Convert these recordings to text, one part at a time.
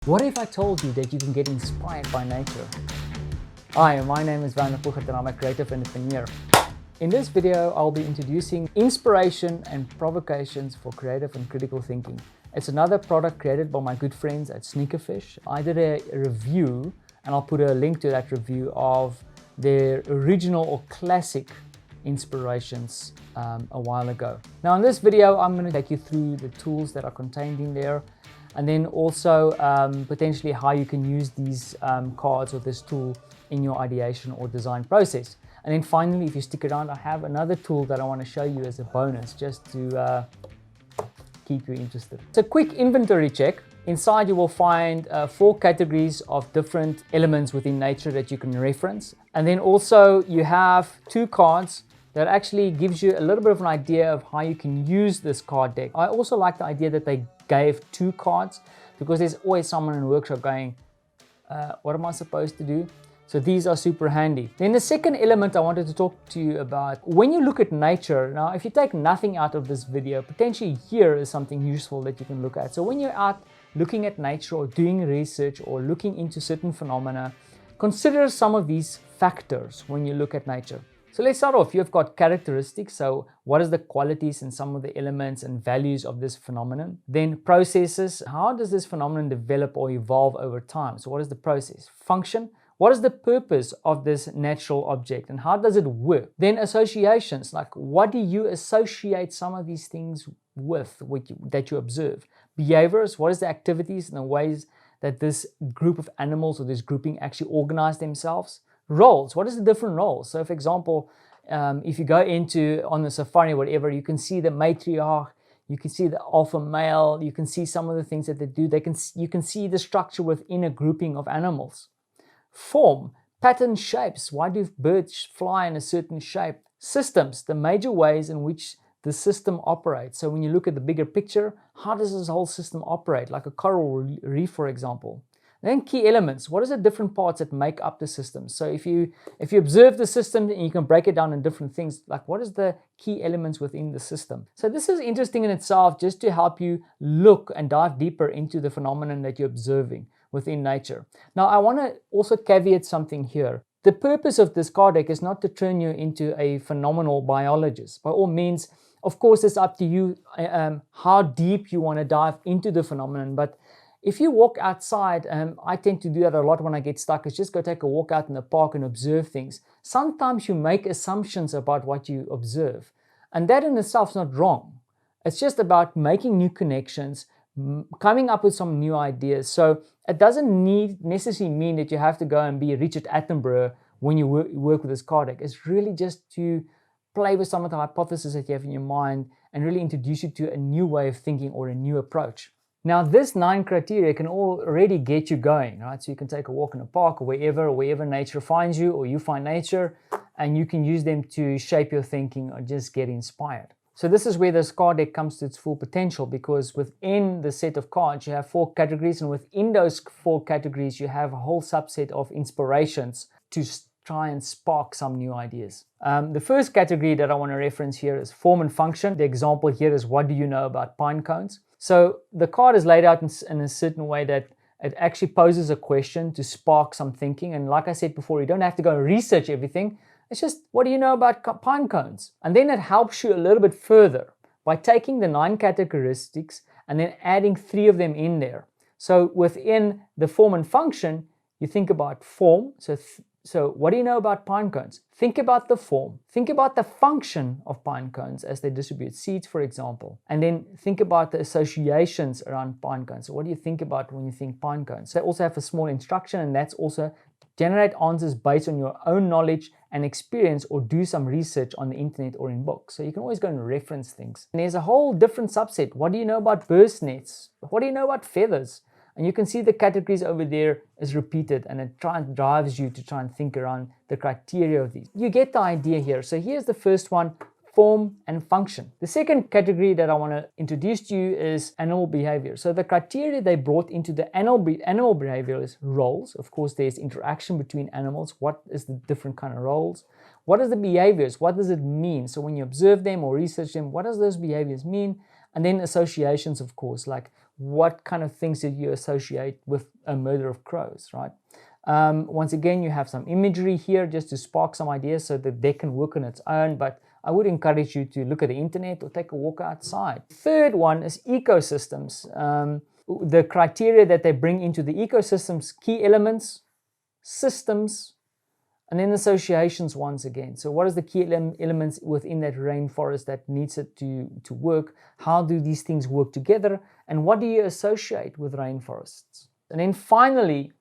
What if I told you that you can get inspired by nature? Hi, my name is Roberto and I'm a creative entrepreneur. In this video, I'll be introducing inspiration and provocations for creative and critical thinking. It's another product created by my good friends at Sneakerfish. I did a review, and I'll put a link to that review, of their original or classic inspirations a while ago. Now in this video, I'm going to take you through the tools that are contained in there, and then also potentially how you can use these cards or this tool in your ideation or design process. And then finally, if you stick around, I have another tool that I want to show you as a bonus, just to keep you interested. It's a quick inventory check. Inside you will find 4 categories of different elements within nature that you can reference. And then also you have 2 cards that actually gives you a little bit of an idea of how you can use this card deck. I also like the idea that they gave 2 cards, because there's always someone in a workshop going, what am I supposed to do? So these are super handy. Then the second element I wanted to talk to you about, when you look at nature, now if you take nothing out of this video, potentially here is something useful that you can look at. So when you're out looking at nature or doing research or looking into certain phenomena, consider some of these factors when you look at nature. So let's start off. You've got characteristics. So what is the qualities and some of the elements and values of this phenomenon? Then processes. How does this phenomenon develop or evolve over time? So what is the process? Function. What is the purpose of this natural object and how does it work? Then associations, like what do you associate some of these things with that you observe? Behaviors. What is the activities and the ways that this group of animals or this grouping actually organize themselves? Roles. What is the different roles? So for example, if you go on the safari or whatever, you can see the matriarch, you can see the alpha male, you can see some of the things that they do. You can see the structure within a grouping of animals. Form, pattern, shapes. Why do birds fly in a certain shape? Systems, the major ways in which the system operates. So when you look at the bigger picture, how does this whole system operate? Like a coral reef, for example. Then key elements. What is the different parts that make up the system? So if you observe the system and you can break it down in different things, like what is the key elements within the system? So this is interesting in itself, just to help you look and dive deeper into the phenomenon that you're observing within nature. Now I want to also caveat something here. The purpose of this card deck is not to turn you into a phenomenal biologist. By all means, of course, it's up to you how deep you want to dive into the phenomenon. But if you walk outside, I tend to do that a lot when I get stuck, is just go take a walk out in the park and observe things. Sometimes you make assumptions about what you observe, and that in itself is not wrong. It's just about making new connections, coming up with some new ideas. So it doesn't necessarily mean that you have to go and be Richard Attenborough when you work with this card deck. It's really just to play with some of the hypotheses that you have in your mind and really introduce you to a new way of thinking or a new approach. Now, this 9 criteria can already get you going, right? So you can take a walk in a park or wherever nature finds you, or you find nature, and you can use them to shape your thinking or just get inspired. So this is where this card deck comes to its full potential, because within the set of cards, you have 4 categories, and within those 4 categories, you have a whole subset of inspirations to try and spark some new ideas. The first category that I want to reference here is form and function. The example here is, what do you know about pine cones? So the card is laid out in a certain way that it actually poses a question to spark some thinking. And like I said before, you don't have to go and research everything. It's just, what do you know about pine cones? And then it helps you a little bit further by taking the 9 characteristics and then adding 3 of them in there. So within the form and function, you think about form. So what do you know about pine cones? Think about the form. Think about the function of pine cones as they distribute seeds, for example. And then think about the associations around pine cones. So what do you think about when you think pine cones? They also have a small instruction, and that's also generate answers based on your own knowledge and experience, or do some research on the internet or in books. So you can always go and reference things. And there's a whole different subset. What do you know about birds' nets? What do you know about feathers? And you can see the categories over there is repeated, and it drives you to try and think around the criteria of these. You get the idea here. So here's the first one, form and function. The second category that I want to introduce to you is animal behavior. So the criteria they brought into the animal behavior is roles. Of course, there's interaction between animals. What is the different kind of roles? What is the behaviors? What does it mean? So when you observe them or research them, what does those behaviors mean? And then associations, of course, like what kind of things did you associate with a murder of crows, right? Once again, you have some imagery here just to spark some ideas so that they can work on its own, but I would encourage you to look at the internet or take a walk outside. Third one is ecosystems. The criteria that they bring into the ecosystems, key elements, systems, and then associations once again. So what is the key elements within that rainforest that needs it to work? How do these things work together? And what do you associate with rainforests? And then finally,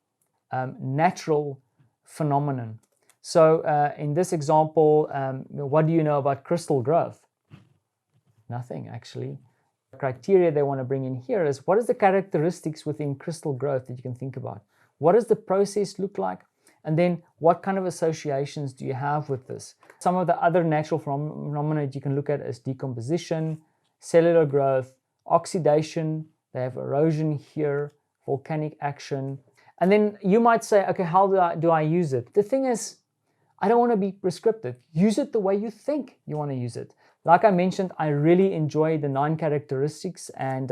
natural phenomenon. So in this example, what do you know about crystal growth? Nothing, actually. The criteria they want to bring in here is, what is the characteristics within crystal growth that you can think about? What does the process look like? And then what kind of associations do you have with this? Some of the other natural phenomena that you can look at is decomposition, cellular growth, oxidation. They have erosion here, volcanic action. And then you might say, okay, how do I use it? The thing is, I don't want to be prescriptive. Use it the way you think you want to use it. Like I mentioned, I really enjoy the 9 characteristics, and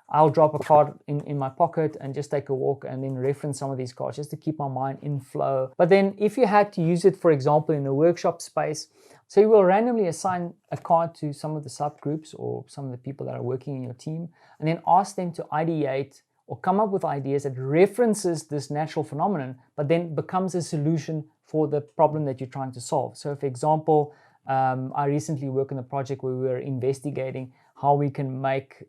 I'll drop a card in my pocket and just take a walk and then reference some of these cards just to keep my mind in flow. But then if you had to use it, for example, in a workshop space, so you will randomly assign a card to some of the subgroups or some of the people that are working in your team, and then ask them to ideate or come up with ideas that references this natural phenomenon, but then becomes a solution for the problem that you're trying to solve. So for example, I recently worked on a project where we were investigating how we can make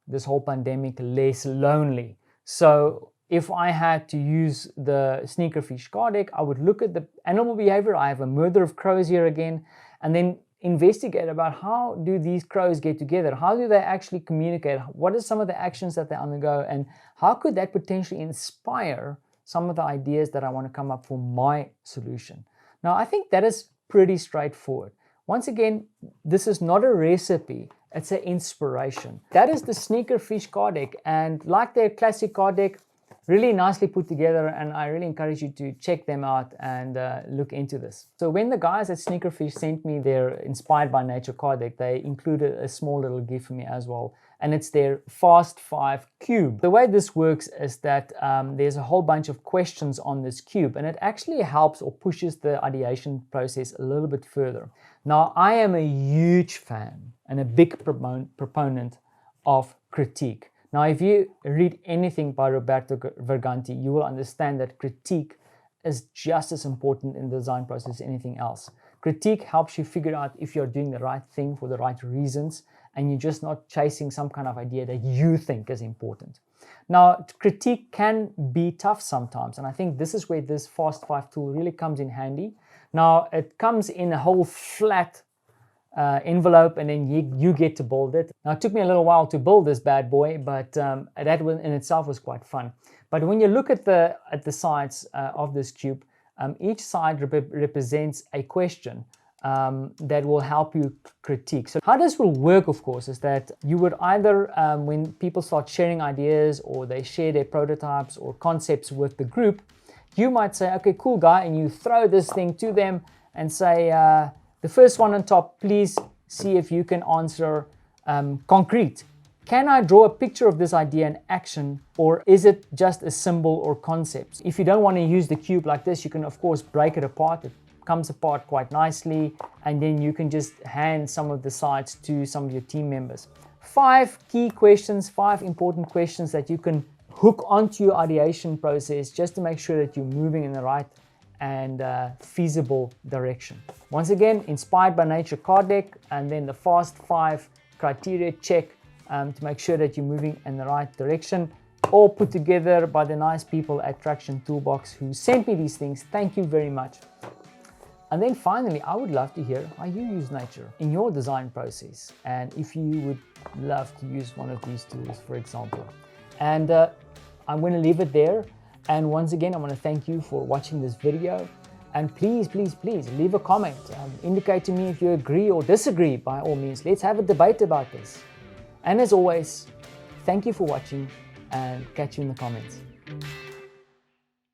this whole pandemic less lonely. So if I had to use the Sneakerfish card deck, I would look at the animal behavior. I have a murder of crows here again, and then investigate about how do these crows get together? How do they actually communicate? What are some of the actions that they undergo? And how could that potentially inspire some of the ideas that I want to come up for my solution? Now, I think that is pretty straightforward. Once again, this is not a recipe, it's an inspiration. That is the Sneakerfish card deck, and like their classic card deck, really nicely put together, and I really encourage you to check them out and look into this. So when the guys at Sneakerfish sent me their Inspired by Nature card deck, they included a small little gift for me as well, and it's their Fast 5 cube. The way this works is that there's a whole bunch of questions on this cube, and it actually helps or pushes the ideation process a little bit further. Now, I am a huge fan and a big proponent of critique. Now, if you read anything by Roberto Verganti, you will understand that critique is just as important in the design process as anything else. Critique helps you figure out if you're doing the right thing for the right reasons, and you're just not chasing some kind of idea that you think is important. Now, critique can be tough sometimes, and I think this is where this Fast 5 tool really comes in handy. Now, it comes in a whole flat envelope, and then you get to build it. Now, it took me a little while to build this bad boy, but that in itself was quite fun. But when you look at the sides of this cube, each side represents a question that will help you critique. So how this will work, of course, is that you would either, when people start sharing ideas or they share their prototypes or concepts with the group, you might say, okay, cool guy, and you throw this thing to them and say, the first one on top, please see if you can answer concrete. Can I draw a picture of this idea in action, or is it just a symbol or concept? If you don't want to use the cube like this, you can of course break it apart. It comes apart quite nicely, and then you can just hand some of the sides to some of your team members. 5 key questions, 5 important questions that you can hook onto your ideation process just to make sure that you're moving in the right and feasible direction. Once again, Inspired by Nature card deck, and then the Fast 5 criteria check to make sure that you're moving in the right direction, all put together by the nice people at Traction Toolbox who sent me these things. Thank you very much. And then finally, I would love to hear how you use nature in your design process, and if you would love to use one of these tools, for example. And I'm going to leave it there. And once again, I want to thank you for watching this video. And please, please, please leave a comment. Indicate to me if you agree or disagree, by all means. Let's have a debate about this. And as always, thank you for watching, and catch you in the comments.